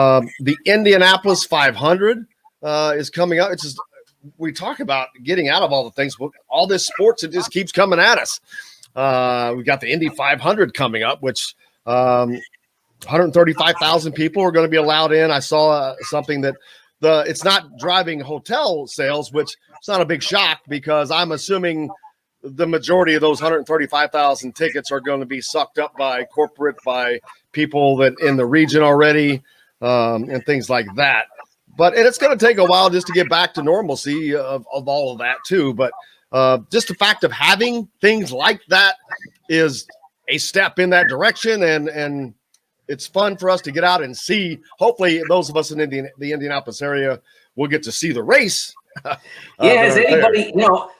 The Indianapolis 500 is coming up. It's just, we talk about getting out of all the things, all this sports, it just keeps coming at us. We got the Indy 500 coming up, which 135,000 people are going to be allowed in. I saw something that it's not driving hotel sales, which it's not a big shock because I'm assuming the majority of those 135,000 tickets are going to be sucked up by corporate, by people that in the region already, and things like that. And it's going to take a while just to get back to normalcy of all of that too. But just the fact of having things like that is a step in that direction, and it's fun for us to get out and see. Hopefully, those of us in the Indianapolis area will get to see the race. Has anybody?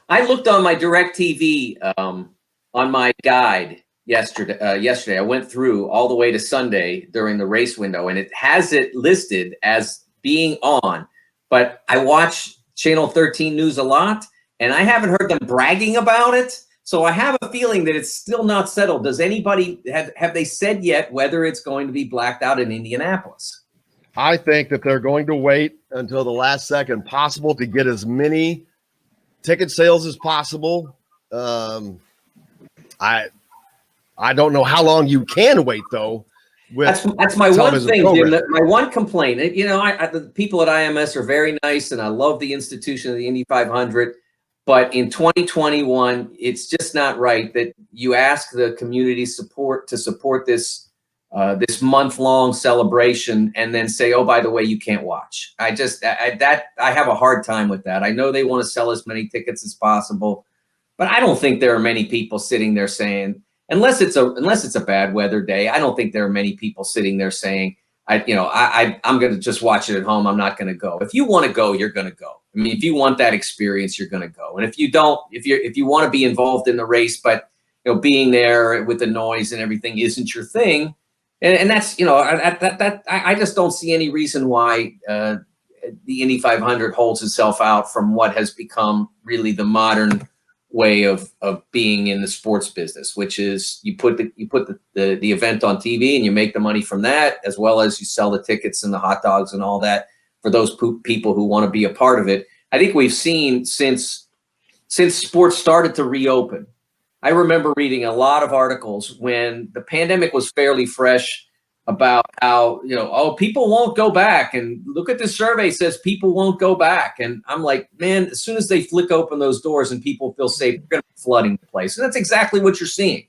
I looked on my DirecTV on my guide yesterday. I went through all the way to Sunday during the race window, and it has it listed as being on. But I watch Channel 13 News a lot, and I haven't heard them bragging about it. So I have a feeling that it's still not settled. Does anybody have they said yet whether it's going to be blacked out in Indianapolis? I think that they're going to wait until the last second possible to get as many ticket sales as possible. I don't know how long you can wait though. That's my one thing, Jim. My one complaint. The people at IMS are very nice, and I love the institution of the Indy 500. But in 2021, it's just not right that you ask the community to support this this month-long celebration and then say, oh, by the way, you can't watch. I have a hard time with that. I know they want to sell as many tickets as possible, but I don't think there are many people sitting there saying, unless it's a bad weather day, I don't think there are many people sitting there saying, I'm going to just watch it at home. I'm not going to go. If you want to go, you're going to go. I mean, if you want that experience, you're going to go. And if you don't, if you want to be involved in the race, but being there with the noise and everything isn't your thing, and that's I just don't see any reason why the Indy 500 holds itself out from what has become really the modern way of being in the sports business, which is you put the event on TV and you make the money from that, as well as you sell the tickets and the hot dogs and all that for those people who want to be a part of it. I think we've seen since sports started to reopen. I remember reading a lot of articles when the pandemic was fairly fresh about how, people won't go back. And look at this survey says people won't go back. And I'm like, man, as soon as they flick open those doors and people feel safe, they're going to be flooding the place. And that's exactly what you're seeing.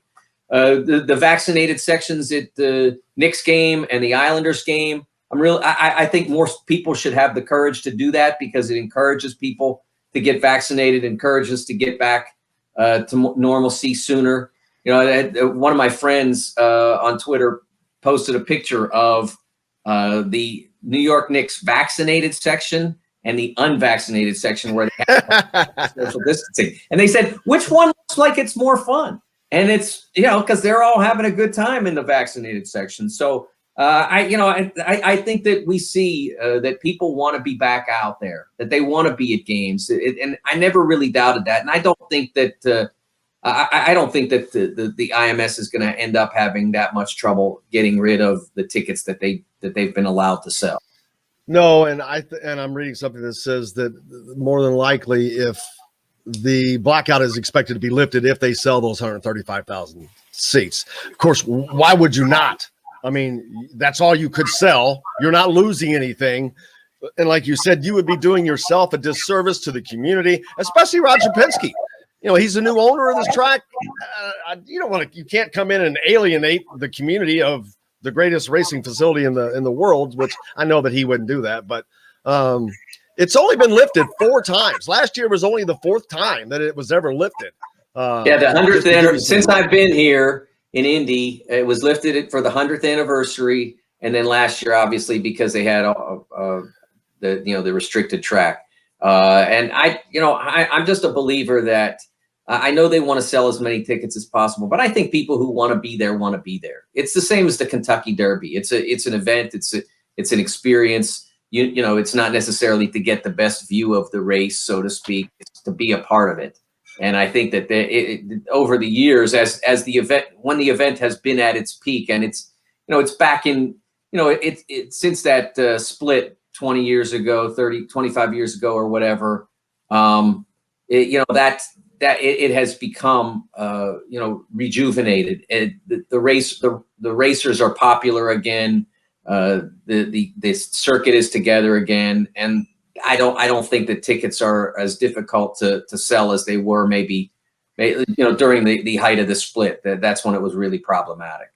The vaccinated sections at the Knicks game and the Islanders game, I think more people should have the courage to do that because it encourages people to get vaccinated, encourages to get back to normalcy sooner. One of my friends on Twitter posted a picture of the New York Knicks vaccinated section and the unvaccinated section where they have social distancing. And they said, which one looks like it's more fun? And it's, because they're all having a good time in the vaccinated section. So I think that we see that people want to be back out there, that they want to be at games. And I never really doubted that. And I don't think that the IMS is going to end up having that much trouble getting rid of the tickets that they've been allowed to sell. No, and I'm reading something that says that more than likely, if the blackout is expected to be lifted, if they sell those 135,000 seats, of course, why would you not? I mean, that's all you could sell. You're not losing anything. And like you said, you would be doing yourself a disservice to the community, especially Roger Penske. He's the new owner of this track. You can't come in and alienate the community of the greatest racing facility in the world, which I know that he wouldn't do that. But it's only been lifted 4 times. Last year was only the 4th time that it was ever lifted. The 100th anniversary. Since I've been here in Indy, it was lifted for the 100th anniversary, and then last year, obviously, because they had the restricted track. And I'm just a believer that I know they want to sell as many tickets as possible, but I think people who want to be there want to be there. It's the same as the Kentucky Derby. It's an event. It's an experience. It's not necessarily to get the best view of the race, so to speak. It's to be a part of it. And I think that over the years, when the event has been at its peak, and it's back in since that split 20 years ago, 30, 25 years ago, or whatever, it has become, rejuvenated. The racers are popular again. The circuit is together again, and I don't think that tickets are as difficult to sell as they were maybe during the height of the split. That's when it was really problematic.